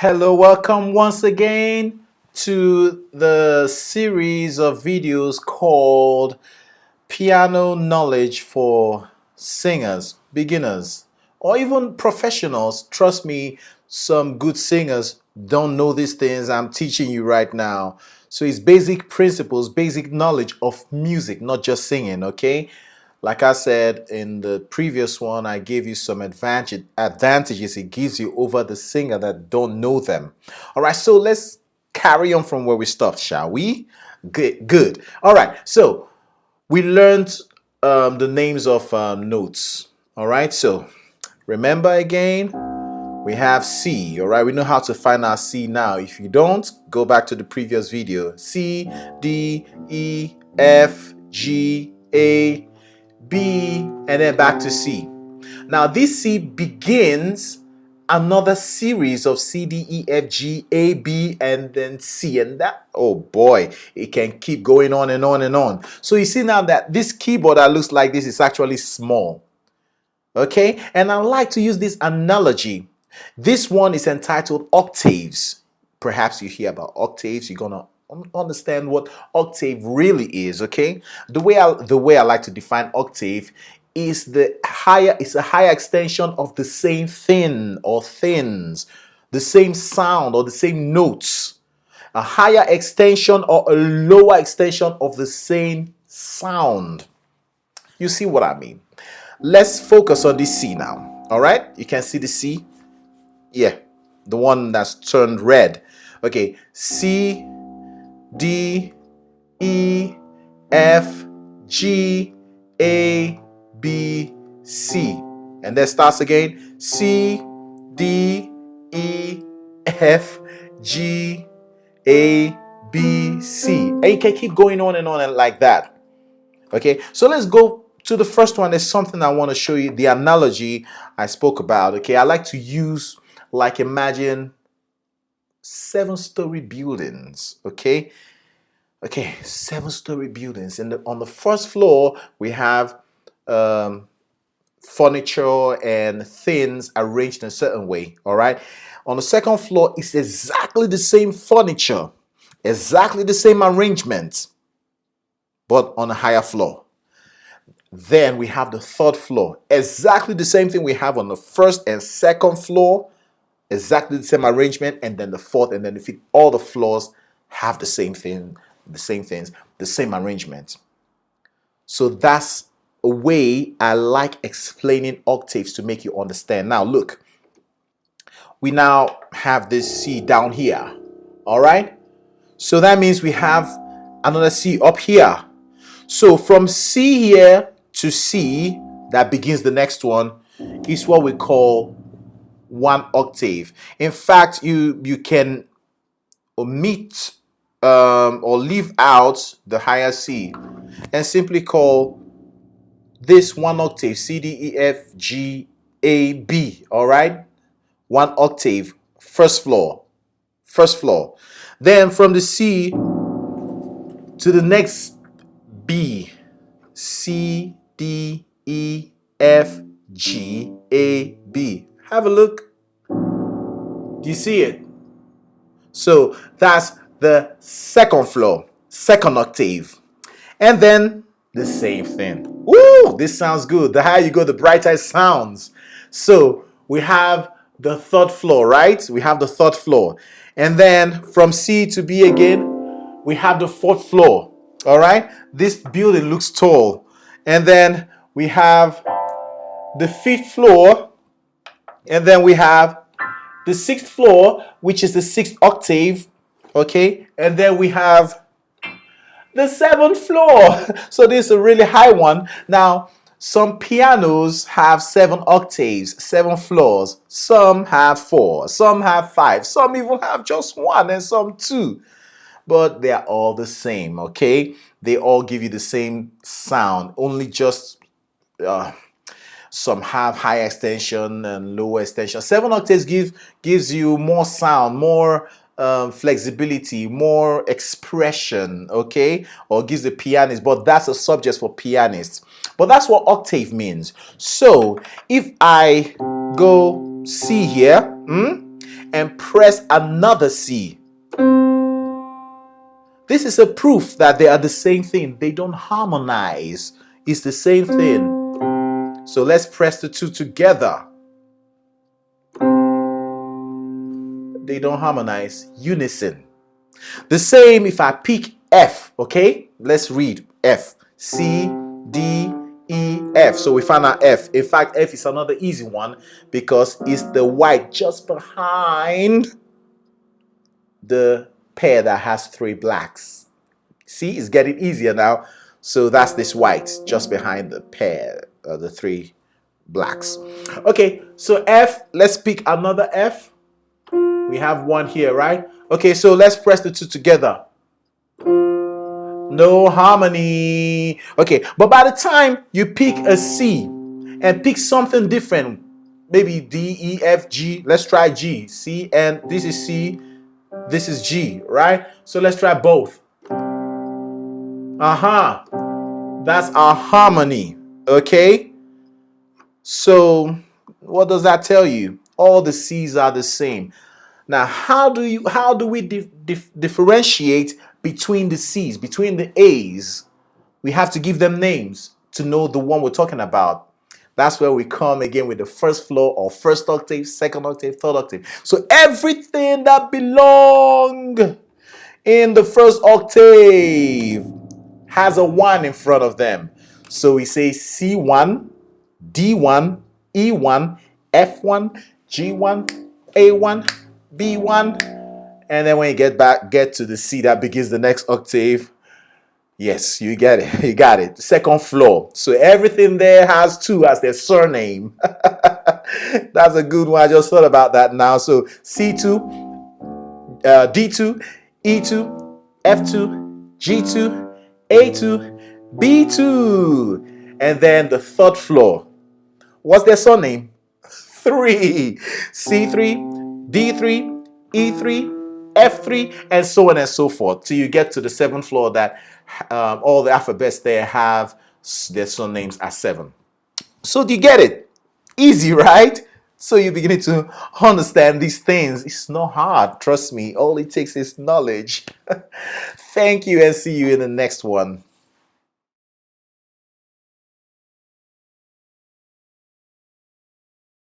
Hello, welcome once again to the series of videos called Piano Knowledge for Singers, Beginners, or even professionals. Trust me, some good singers don't know these things I'm teaching you right now. So it's basic principles, basic knowledge of music, not just singing, okay? Like I said in the previous one, I gave you some advantages it gives you over the singer that don't know them. All right, so let's carry on from where we stopped, shall we? Good, good. All right, so we learned the names of notes. All right, so remember again, we have C. All right, we know how to find our C now. If you don't, go back to the previous video. C, D, E, F, G, A, B, and then back to C. Now this C begins another series of C, D, E, F, G, A, B, and then C. And that, oh boy, it can keep going on and on and on. So you see now that this keyboard that looks like this is actually small. Okay, and I like to use this analogy. This one is entitled Octaves. Perhaps you hear about octaves, you're gonna understand what octave really is. Okay, the way I like to define octave is it's a higher extension of the same thing or things, the same sound or the same notes, a higher extension or a lower extension of the same sound. You see what I mean? Let's focus on this C now. All right, you can see the C. Yeah, the one that's turned red. Okay, C, D, E, F, G, A, B, C. And then starts again. C, D, E, F, G, A, B, C. And you can keep going on and like that. Okay, so let's go to the first one. There's something I want to show you, the analogy I spoke about. Okay, I like to use, like, imagine 7-story buildings. Okay, 7-story buildings, and on the first floor we have furniture and things arranged in a certain way. All right, on the second floor it's exactly the same furniture, exactly the same arrangement, but on a higher floor. Then we have the third floor, exactly the same thing we have on the first and second floor, exactly the same arrangement, and then the fourth and then the fifth. All the floors have the same thing, the same things, the same arrangement. So that's a way I like explaining octaves to make you understand. Now look, we now have this C down here. All right, so that means we have another C up here. So from C here to C, that begins the next one, is what we call one octave. In fact, you can omit or leave out the higher C and simply call this one octave, C, D, E, F, G, A, B. All right, one octave, first floor. Then from the C to the next B, C, D, E, F, G, A, B. Have a look. Do you see it? So that's the second floor, second octave. And then the same thing. Woo! This sounds good. The higher you go, the brighter it sounds. So we have the third floor, right? We have the third floor. And then from C to B again, we have the fourth floor. All right? This building looks tall. And then we have the fifth floor. And then we have the sixth floor, which is the sixth octave. Okay? And then we have the seventh floor. So this is a really high one. Now, some pianos have 7 octaves, 7 floors. Some have 4, some have 5, some even have just 1, and some 2. But they are all the same, okay? They all give you the same sound, only just some have high extension and low extension. 7 octaves gives you more sound, more flexibility, more expression, okay? Or gives the pianist, but that's a subject for pianists. But that's what octave means. So if I go C here, and press another C. This is a proof that they are the same thing. They don't harmonize. It's the same thing. So let's press the two together. They don't harmonize. Unison. The same if I pick F, okay? Let's read F. C, D, E, F. So we found out F. In fact, F is another easy one because it's the white just behind the pair that has three blacks. See, it's getting easier now. So that's this white just behind the pair, the three blacks. Okay, so F, let's pick another F. We have one here, right? Okay, so let's press the two together. No harmony. Okay, but by the time you pick a C and pick something different, maybe D, E, F, G, let's try G. C, and this is C, this is G, right? So let's try both. That's our harmony, okay? So what does that tell you? All the C's are the same. Now, how do we differentiate between the C's, between the A's? We have to give them names to know the one we're talking about. That's where we come again with the first floor or first octave, second octave, third octave. So everything that belongs in the first octave has a 1 in front of them. So we say C1, D1, E1, F1, G1, A1, B1, and then when you get to the C that begins the next octave, yes, you get it. You got it. Second floor. So everything there has 2 as their surname. That's a good one. I just thought about that now. So C2, D2, E2, F2, G2, A2, B2. And then the third floor. What's their surname? 3. C3, D3, E3, F3, and so on and so forth. Till you get to the 7th floor that all the alphabets there have their surnames as 7. So do you get it? Easy, right? So you're beginning to understand these things. It's not hard. Trust me. All it takes is knowledge. Thank you and see you in the next one.